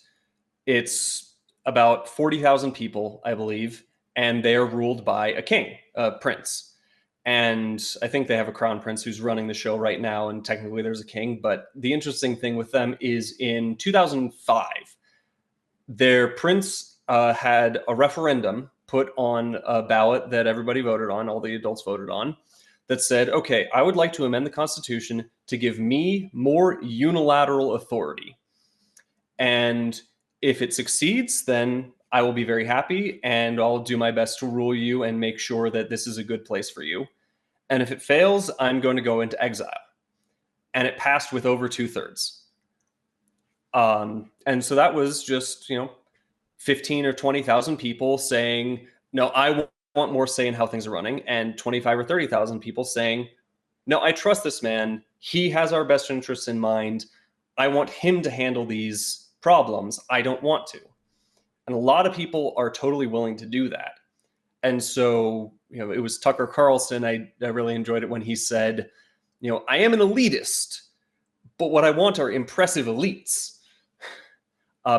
it's about 40,000 people, I believe, and they are ruled by a king, a prince. And I think they have a crown prince who's running the show right now, and technically there's a king. But the interesting thing with them is in 2005, their prince had a referendum put on a ballot that everybody voted on, all the adults voted on, that said, okay, I would like to amend the Constitution to give me more unilateral authority. And if it succeeds, then I will be very happy, and I'll do my best to rule you and make sure that this is a good place for you. And if it fails, I'm going to go into exile. And it passed with over 2/3. And so that was just, 15 or 20,000 people saying, no, I want more say in how things are running. And 25 or 30,000 people saying, no, I trust this man. He has our best interests in mind. I want him to handle these problems. I don't want to. And a lot of people are totally willing to do that. And so, it was Tucker Carlson. I really enjoyed it when he said, I am an elitist, but what I want are impressive elites.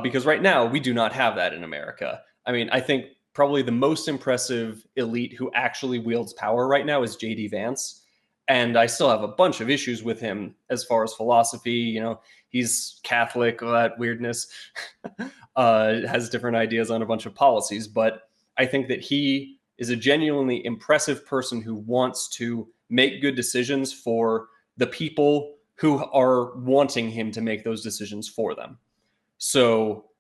Because right now we do not have that in America. I mean, I think probably the most impressive elite who actually wields power right now is J.D. Vance. And I still have a bunch of issues with him as far as philosophy. He's Catholic, all that weirdness, has different ideas on a bunch of policies. But I think that he is a genuinely impressive person who wants to make good decisions for the people who are wanting him to make those decisions for them. So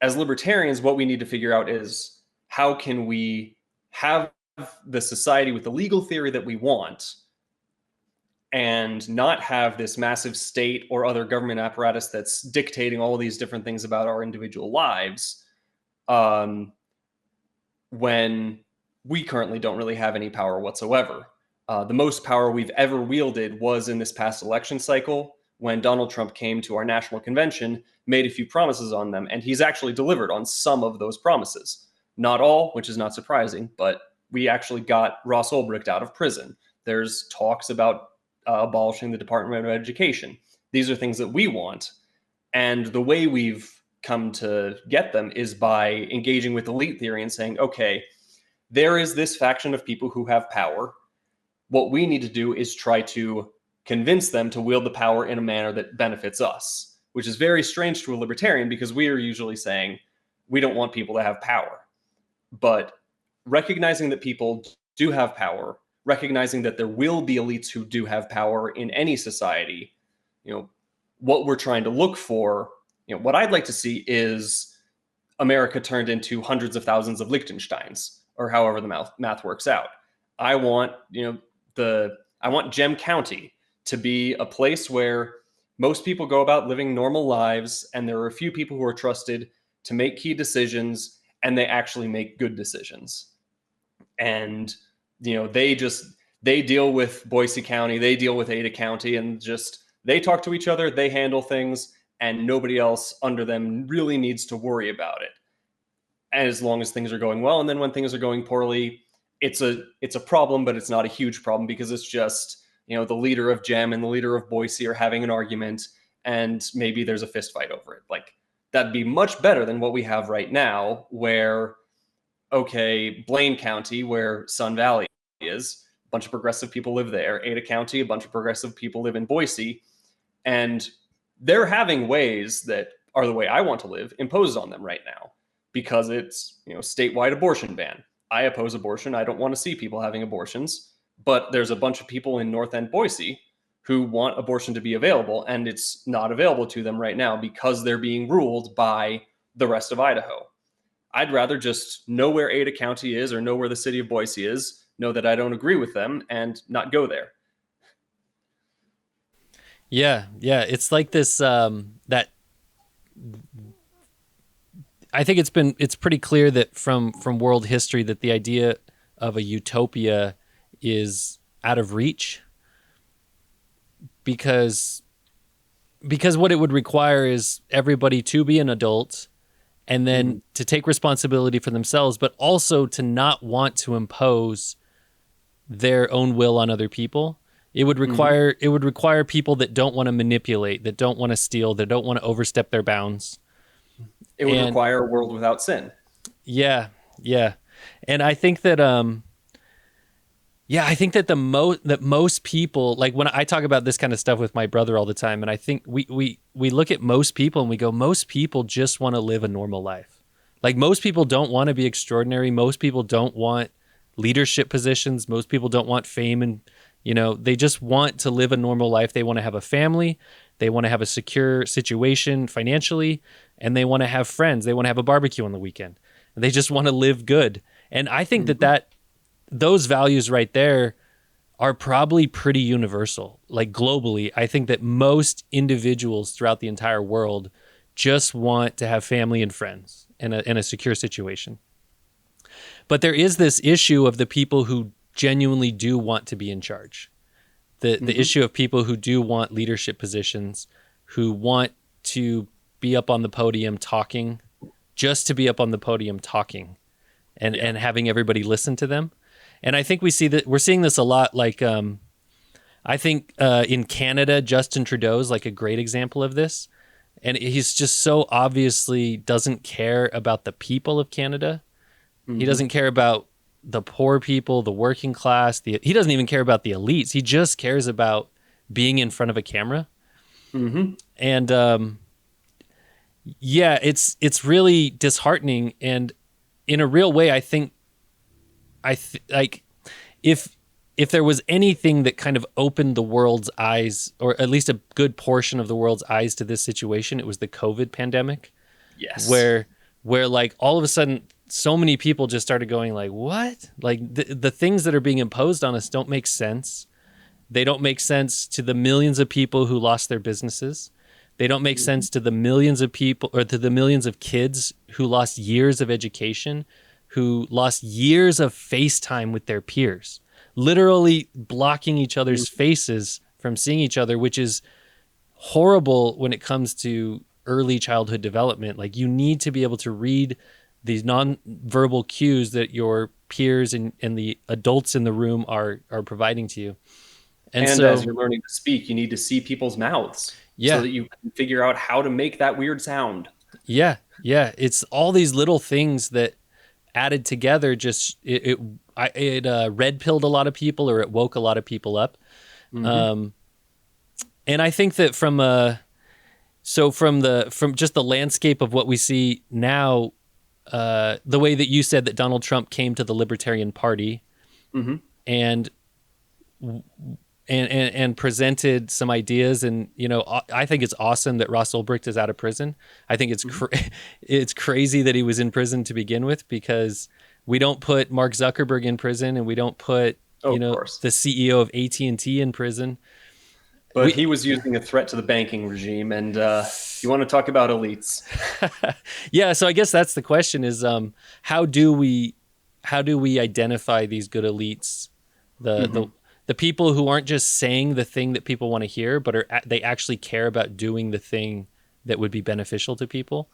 as libertarians, what we need to figure out is how can we have the society with the legal theory that we want and not have this massive state or other government apparatus that's dictating all these different things about our individual lives, when we currently don't really have any power whatsoever. The most power we've ever wielded was in this past election cycle when Donald Trump came to our national convention, made a few promises on them, and he's actually delivered on some of those promises. Not all, which is not surprising, but we actually got Ross Ulbricht out of prison. There's talks about abolishing the Department of Education. These are things that we want. And the way we've come to get them is by engaging with elite theory and saying, okay, there is this faction of people who have power. What we need to do is try to convince them to wield the power in a manner that benefits us, which is very strange to a libertarian because we are usually saying we don't want people to have power. But recognizing that people do have power, recognizing that there will be elites who do have power in any society, what we're trying to look for, what I'd like to see is America turned into hundreds of thousands of Lichtensteins, or however the math works out. I want, I want Gem County to be a place where most people go about living normal lives, and there are a few people who are trusted to make key decisions, and they actually make good decisions. And they deal with Boise County, they deal with Ada County, and they talk to each other, they handle things, and nobody else under them really needs to worry about it. And as long as things are going well, and then when things are going poorly, it's a problem, but it's not a huge problem because it's just, the leader of Gem and the leader of Boise are having an argument, and maybe there's a fist fight over it. Like, that'd be much better than what we have right now, where, okay, Blaine County, where Sun Valley is, a bunch of progressive people live there. Ada County, a bunch of progressive people live in Boise. And they're having ways that are the way I want to live imposed on them right now because it's, statewide abortion ban. I oppose abortion. I don't want to see people having abortions. But there's a bunch of people in North End Boise who want abortion to be available, and it's not available to them right now because they're being ruled by the rest of Idaho. I'd rather just know where Ada County is or know where the city of Boise is, know that I don't agree with them, and not go there. Yeah. It's like this, that I think it's pretty clear that from world history that the idea of a utopia is out of reach because what it would require is everybody to be an adult and then to take responsibility for themselves, but also to not want to impose their own will on other people. It would require people that don't want to manipulate, that don't want to steal, that don't want to overstep their bounds. It would require a world without sin. Yeah. And I think that that most people, like when I talk about this kind of stuff with my brother all the time, and I think we look at most people and we go, most people just want to live a normal life. Like most people don't want to be extraordinary. Most people don't want leadership positions. Most people don't want fame, and they just want to live a normal life. They want to have a family. They want to have a secure situation financially, and they want to have friends. They want to have a barbecue on the weekend. And they just want to live good. And I think that those values right there are probably pretty universal. Like globally, I think that most individuals throughout the entire world just want to have family and friends in a secure situation. But there is this issue of the people who genuinely do want to be in charge. The issue of people who do want leadership positions, who want to be up on the podium talking, just to be up on the podium talking and having everybody listen to them. And I think we're seeing this a lot. Like, I think in Canada, Justin Trudeau is like a great example of this. And he's just so obviously doesn't care about the people of Canada. He doesn't care about the poor people, the working class. He doesn't even care about the elites. He just cares about being in front of a camera. And it's really disheartening. And in a real way, I think like if there was anything that kind of opened the world's eyes, or at least a good portion of the world's eyes to this situation, it was the COVID pandemic. Yes. Where like all of a sudden so many people just started going like, what? Like the things that are being imposed on us don't make sense. They don't make sense to the millions of people who lost their businesses. They don't make sense to the millions of people, or to the millions of kids who lost years of education, who lost years of FaceTime with their peers, literally blocking each other's faces from seeing each other, which is horrible when it comes to early childhood development. Like, you need to be able to read these nonverbal cues that your peers and the adults in the room are providing to you. And so, as you're learning to speak, you need to see people's mouths so that you can figure out how to make that weird sound. Yeah. It's all these little things that added together just it red pilled a lot of people, or it woke a lot of people up. And I think that from just the landscape of what we see now, the way that you said that Donald Trump came to the Libertarian Party and presented some ideas, and I think it's awesome that Ross Ulbricht is out of prison. I think it's it's crazy that he was in prison to begin with, because we don't put Mark Zuckerberg in prison, and we don't put the CEO of AT&T in prison. But he was using a threat to the banking regime, and you want to talk about elites? Yeah, so I guess that's the question: is how do we identify these good elites, the people who aren't just saying the thing that people want to hear, but they actually care about doing the thing that would be beneficial to people?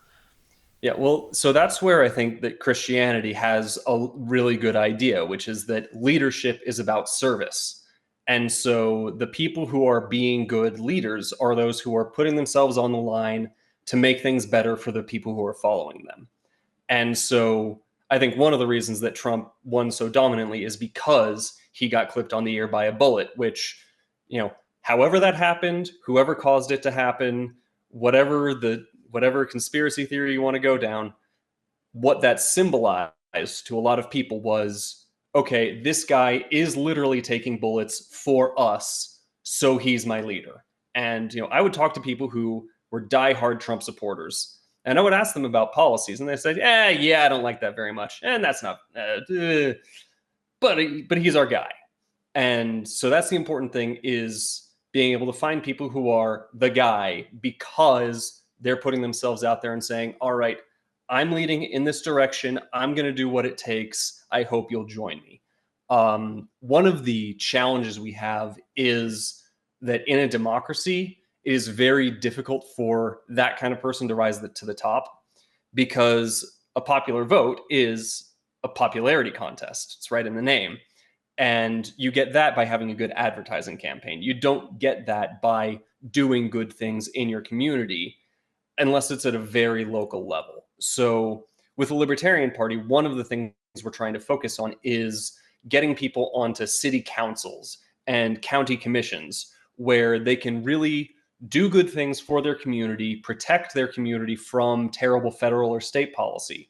Yeah, well, so that's where I think that Christianity has a really good idea, which is that leadership is about service. And so the people who are being good leaders are those who are putting themselves on the line to make things better for the people who are following them. And so I think one of the reasons that Trump won so dominantly is because he got clipped on the ear by a bullet, which, however that happened, whoever caused it to happen, whatever conspiracy theory you want to go down, what that symbolized to a lot of people was, okay, this guy is literally taking bullets for us, so he's my leader. And, I would talk to people who were diehard Trump supporters, and I would ask them about policies, and they said, yeah, I don't like that very much. And that's not, but he's our guy. And so that's the important thing, is being able to find people who are the guy because they're putting themselves out there and saying, all right, I'm leading in this direction. I'm going to do what it takes. I hope you'll join me. One of the challenges we have is that in a democracy, it is very difficult for that kind of person to rise to the top, because a popular vote is a popularity contest. It's right in the name. And you get that by having a good advertising campaign. You don't get that by doing good things in your community unless it's at a very local level. So with the Libertarian Party, one of the things we're trying to focus on is getting people onto city councils and county commissions, where they can really do good things for their community, protect their community from terrible federal or state policy,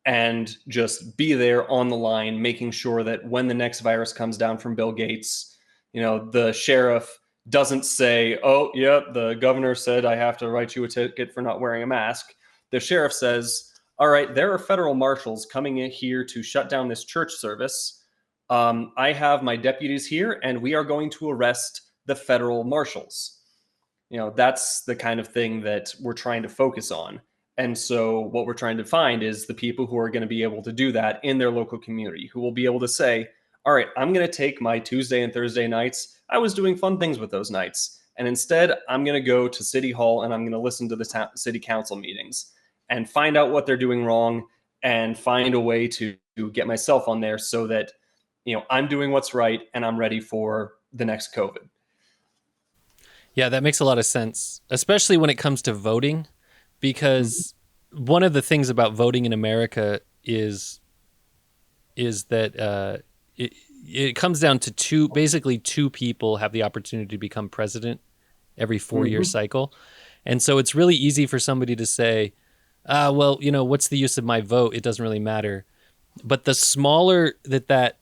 and just be there on the line, making sure that when the next virus comes down from Bill Gates, the sheriff doesn't say, oh, yeah, the governor said I have to write you a ticket for not wearing a mask. The sheriff says, all right, there are federal marshals coming in here to shut down this church service. I have my deputies here, and we are going to arrest the federal marshals. That's the kind of thing that we're trying to focus on. And so what we're trying to find is the people who are going to be able to do that in their local community, who will be able to say, all right, I'm going to take my Tuesday and Thursday nights. I was doing fun things with those nights. And instead, I'm going to go to City Hall and I'm going to listen to the city council meetings and find out what they're doing wrong and find a way to get myself on there so that, I'm doing what's right and I'm ready for the next COVID. Yeah, that makes a lot of sense, especially when it comes to voting, because one of the things about voting in America is that it comes down to two people have the opportunity to become president every 4-year cycle. And so it's really easy for somebody to say, well, what's the use of my vote? It doesn't really matter. But the smaller that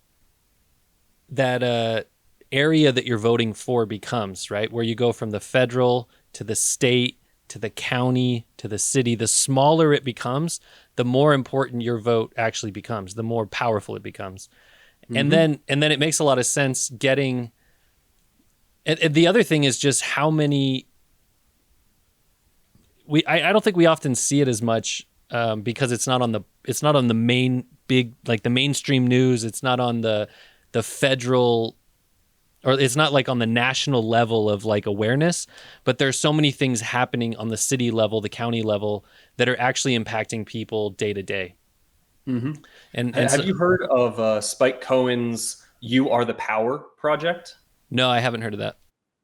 area that you're voting for becomes, right, where you go from the federal to the state to the county to the city, the smaller it becomes, the more important your vote actually becomes, the more powerful it becomes. And then it makes a lot of sense getting. And the other thing is just how many. I don't think we often see it as much because it's not on the main big, like the mainstream news. It's not on the federal, or it's not like on the national level of like awareness. But there's so many things happening on the city level, the county level, that are actually impacting people day to day. And have you heard of Spike Cohen's "You Are the Power" project? No, I haven't heard of that.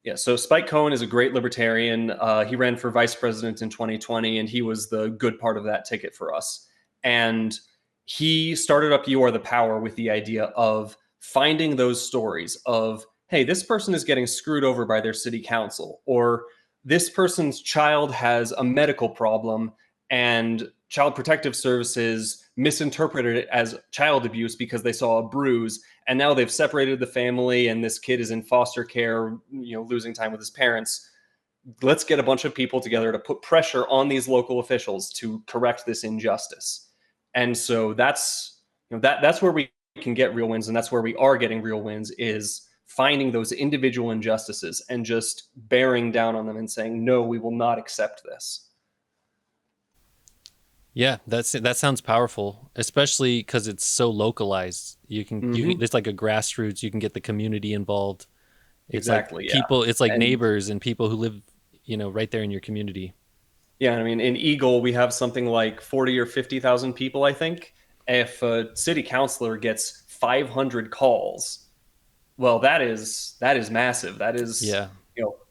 Yeah, so Spike Cohen is a great libertarian. He ran for vice president in 2020, and he was the good part of that ticket for us. And he started up You Are the Power with the idea of finding those stories of, hey, this person is getting screwed over by their city council, or this person's child has a medical problem and Child Protective Services misinterpreted it as child abuse because they saw a bruise, and now they've separated the family and this kid is in foster care, losing time with his parents. Let's get a bunch of people together to put pressure on these local officials to correct this injustice. And so that's where we can get real wins, and that's where we are getting real wins, is finding those individual injustices and just bearing down on them and saying, no, we will not accept this. Yeah, that sounds powerful, especially because it's so localized. You can it's like a grassroots. You can get the community involved. It's exactly. Like people, it's like neighbors and people who live, right there in your community. Yeah, I mean, in Eagle, we have something like 40 or 50,000 people, I think. If a city councilor gets 500 calls, well, that is massive. That is,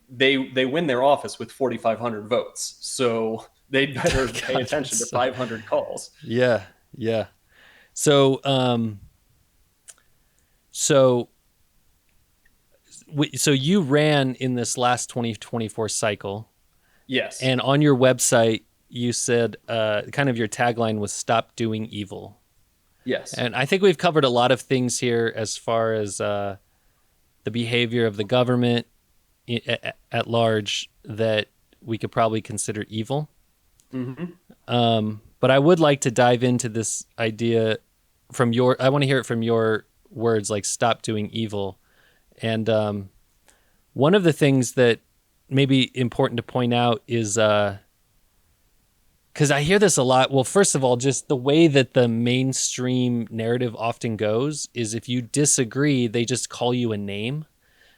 they win their office with 4,500 votes. So they'd better pay attention to 500 calls. Yeah. So, so you ran in this last 2024 cycle. Yes. And on your website, you said kind of your tagline was "Stop doing evil." Yes. And I think we've covered a lot of things here as far as the behavior of the government at large that we could probably consider evil. But I would like to dive into this idea I want to hear it from your words, like stop doing evil. And one of the things that may be important to point out is, because I hear this a lot. Well, first of all, just the way that the mainstream narrative often goes is if you disagree, they just call you a name.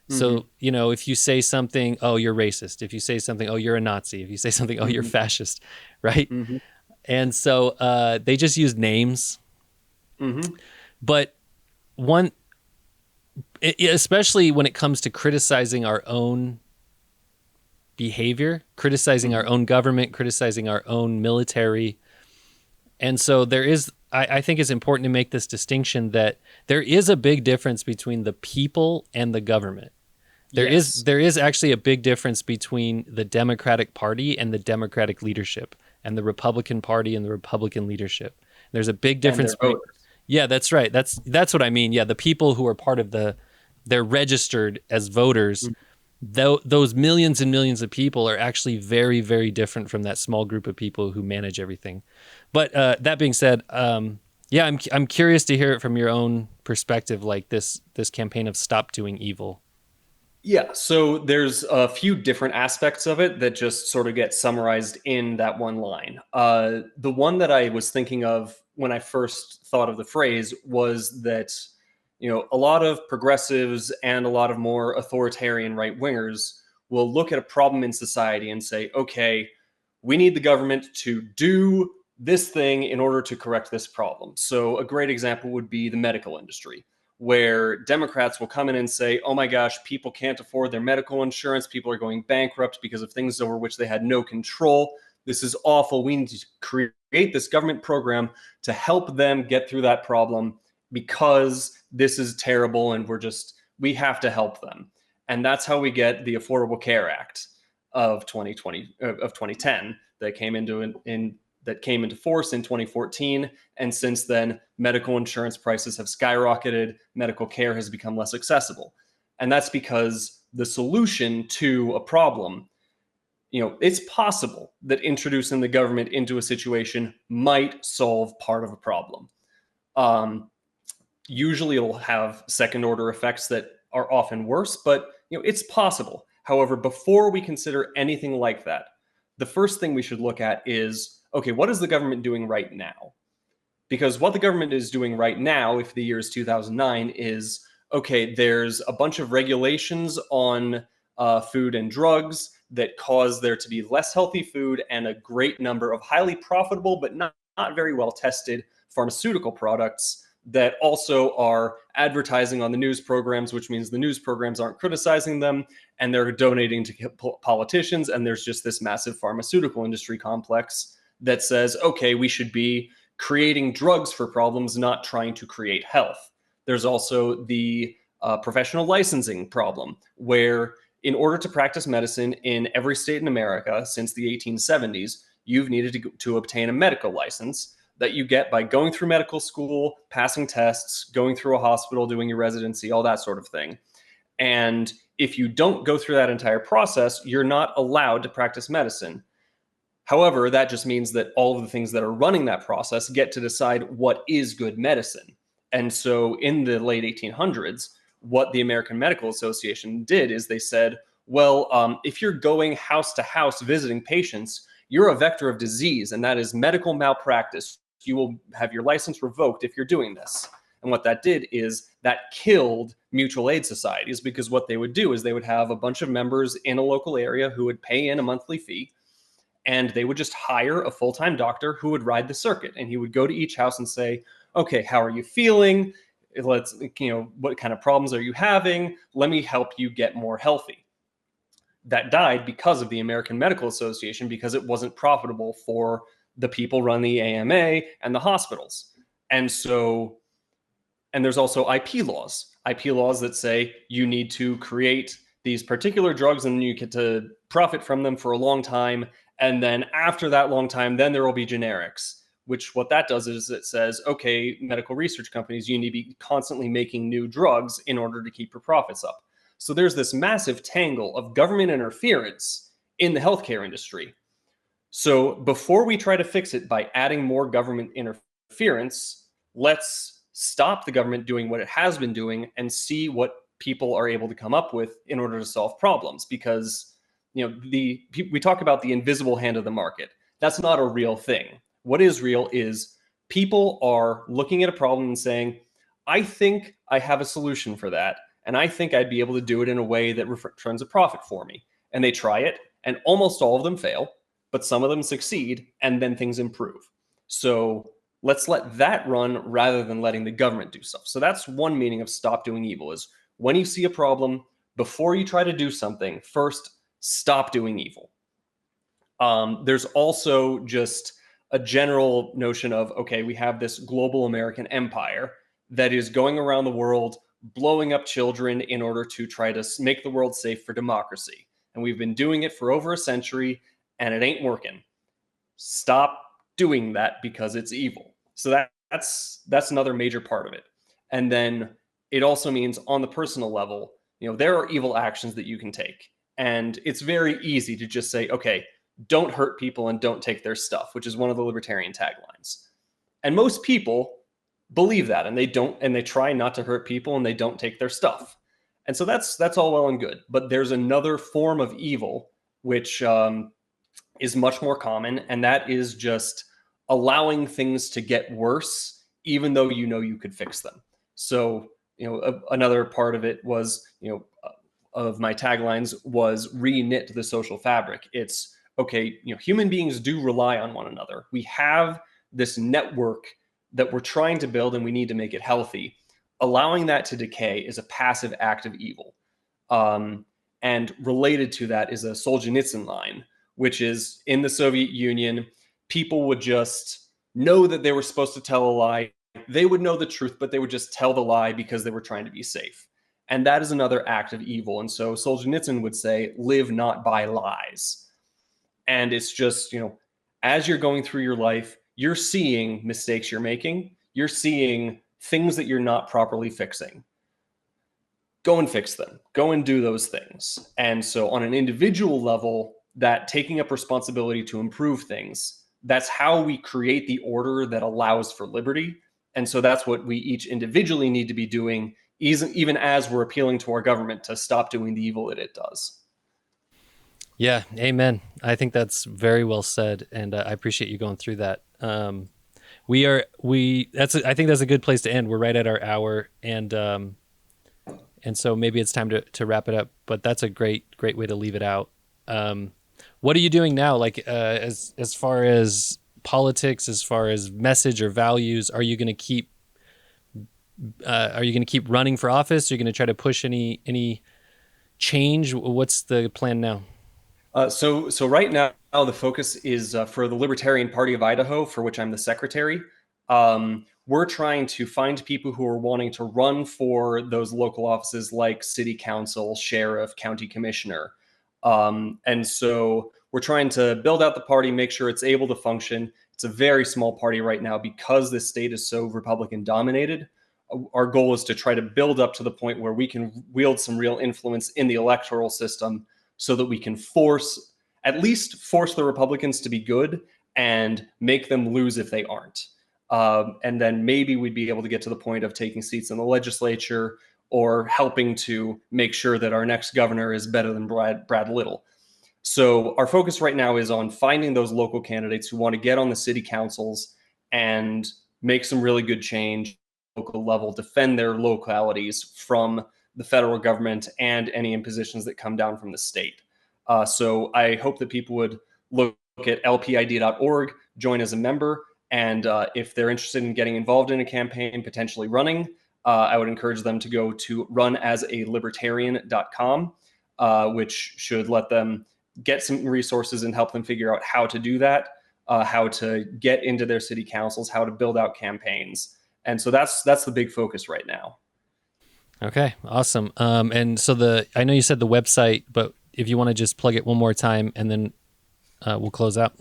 So, if you say something, oh, you're racist. If you say something, oh, you're a Nazi. If you say something, oh, you're fascist, right? And so they just use names. But especially when it comes to criticizing our own behavior, criticizing our own government, criticizing our own military. And so I think it's important to make this distinction that there is a big difference between the people and the government. There is actually a big difference between the Democratic Party and the Democratic leadership, and the Republican Party and the Republican leadership. There's a big difference. Yeah, that's right. That's what I mean. Yeah, the people who are part of they're registered as voters, though those millions and millions of people are actually very, very different from that small group of people who manage everything. But that being said, yeah, I'm curious to hear it from your own perspective, like this campaign of stop doing evil. Yeah, so there's a few different aspects of it that just sort of get summarized in that one line. The one that I was thinking of when I first thought of the phrase was that, a lot of progressives and a lot of more authoritarian right wingers will look at a problem in society and say, okay, we need the government to do this thing in order to correct this problem. So a great example would be the medical industry, where Democrats will come in and say, oh my gosh, people can't afford their medical insurance. People are going bankrupt because of things over which they had no control. This is awful. We need to create this government program to help them get through that problem because this is terrible and we have to help them. And that's how we get the Affordable Care Act of 2010 that came into force in 2014. And since then, medical insurance prices have skyrocketed. Medical care has become less accessible. And that's because the solution to a problem, it's possible that introducing the government into a situation might solve part of a problem. Usually it'll have second order effects that are often worse, but it's possible. However, before we consider anything like that, the first thing we should look at is, okay, what is the government doing right now? Because what the government is doing right now, if the year is 2009, is, okay, there's a bunch of regulations on food and drugs that cause there to be less healthy food and a great number of highly profitable but not very well tested pharmaceutical products that also are advertising on the news programs, which means the news programs aren't criticizing them and they're donating to politicians. And there's just this massive pharmaceutical industry complex that says, okay, we should be creating drugs for problems, not trying to create health. There's also the professional licensing problem, where in order to practice medicine in every state in America since the 1870s, you've needed to obtain a medical license that you get by going through medical school, passing tests, going through a hospital, doing your residency, all that sort of thing. And if you don't go through that entire process, you're not allowed to practice medicine. However, that just means that all of the things that are running that process get to decide what is good medicine. And so in the late 1800s, what the American Medical Association did is they said, well, if you're going house to house visiting patients, you're a vector of disease, and that is medical malpractice. You will have your license revoked if you're doing this. And what that did is that killed mutual aid societies, because what they would do is they would have a bunch of members in a local area who would pay in a monthly fee, and they would just hire a full-time doctor who would ride the circuit. And he would go to each house and say, okay, how are you feeling? What kind of problems are you having? Let me help you get more healthy. That died because of the American Medical Association, because it wasn't profitable for the people running the AMA and the hospitals. And there's also IP laws that say you need to create these particular drugs and you get to profit from them for a long time. And then after that long time, then there will be generics, which what that does is it says, okay, medical research companies, you need to be constantly making new drugs in order to keep your profits up. So there's this massive tangle of government interference in the healthcare industry. So before we try to fix it by adding more government interference, let's stop the government doing what it has been doing and see what people are able to come up with in order to solve problems. Because we talk about the invisible hand of the market. That's not a real thing. What is real is people are looking at a problem and saying, I think I have a solution for that, and I think I'd be able to do it in a way that returns a profit for me. And they try it, and almost all of them fail, but some of them succeed, and then things improve. So let's let that run rather than letting the government do stuff. So that's one meaning of stop doing evil, is when you see a problem, before you try to do something, first stop doing evil. There's also just a general notion of, okay, we have this global American empire that is going around the world blowing up children in order to try to make the world safe for democracy. And we've been doing it for over a century, and it ain't working. Stop doing that because it's evil. So that's another major part of it. And then it also means on the personal level, there are evil actions that you can take. And it's very easy to just say, okay, don't hurt people and don't take their stuff, which is one of the libertarian taglines. And most people believe that, and they try not to hurt people, and they don't take their stuff. And so that's all well and good. But there's another form of evil, which is much more common, and that is just allowing things to get worse, even though you could fix them. So, another part of it was, of my taglines was re-knit the social fabric. It's, okay, human beings do rely on one another. We have this network that we're trying to build, and we need to make it healthy. Allowing that to decay is a passive act of evil. And related to that is a Solzhenitsyn line, which is, in the Soviet Union, people would just know that they were supposed to tell a lie. They would know the truth, but they would just tell the lie because they were trying to be safe. And that is another act of evil. And so Solzhenitsyn would say, live not by lies. And it's just, as you're going through your life, you're seeing mistakes you're making. You're seeing things that you're not properly fixing. Go and fix them. Go and do those things. And so on an individual level, that taking up responsibility to improve things, that's how we create the order that allows for liberty. And so that's what we each individually need to be doing, even as we're appealing to our government to stop doing the evil that it does. Yeah, amen. I think that's very well said, and I appreciate you going through that. I think that's a good place to end. We're right at our hour, and so maybe it's time to wrap it up. But that's a great way to leave it out. What are you doing now? Like as far as politics, as far as message or values, are you going to keep running for office? Are you going to try to push any change? What's the plan now? So right now, the focus is for the Libertarian Party of Idaho, for which I'm the secretary. We're trying to find people who are wanting to run for those local offices like city council, sheriff, county commissioner. And so we're trying to build out the party, make sure it's able to function. It's a very small party right now because this state is so Republican dominated. Our goal is to try to build up to the point where we can wield some real influence in the electoral system, so that we can at least force the Republicans to be good and make them lose if they aren't. And then maybe we'd be able to get to the point of taking seats in the legislature or helping to make sure that our next governor is better than Brad Little. So our focus right now is on finding those local candidates who want to get on the city councils and make some really good change at the local level, defend their localities from the federal government and any impositions that come down from the state. So I hope that people would look at lpid.org, join as a member, and if they're interested in getting involved in a campaign, potentially running, I would encourage them to go to runasalibertarian.com, which should let them get some resources and help them figure out how to do that, how to get into their city councils, how to build out campaigns. And so that's the big focus right now. Okay, awesome. And so I know you said the website, but if you want to just plug it one more time, and then we'll close out.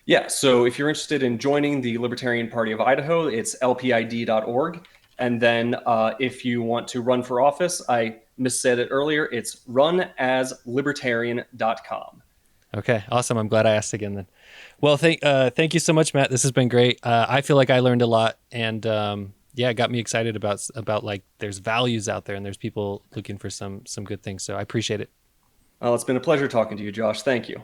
Yeah, so if you're interested in joining the Libertarian Party of Idaho, it's lpid.org. And then if you want to run for office, I missaid it earlier, it's runaslibertarian.com. Okay, awesome. I'm glad I asked again then. Well, thank you so much, Matt. This has been great. I feel like I learned a lot, and it got me excited about like there's values out there and there's people looking for some good things. So I appreciate it. Well, it's been a pleasure talking to you, Josh. Thank you.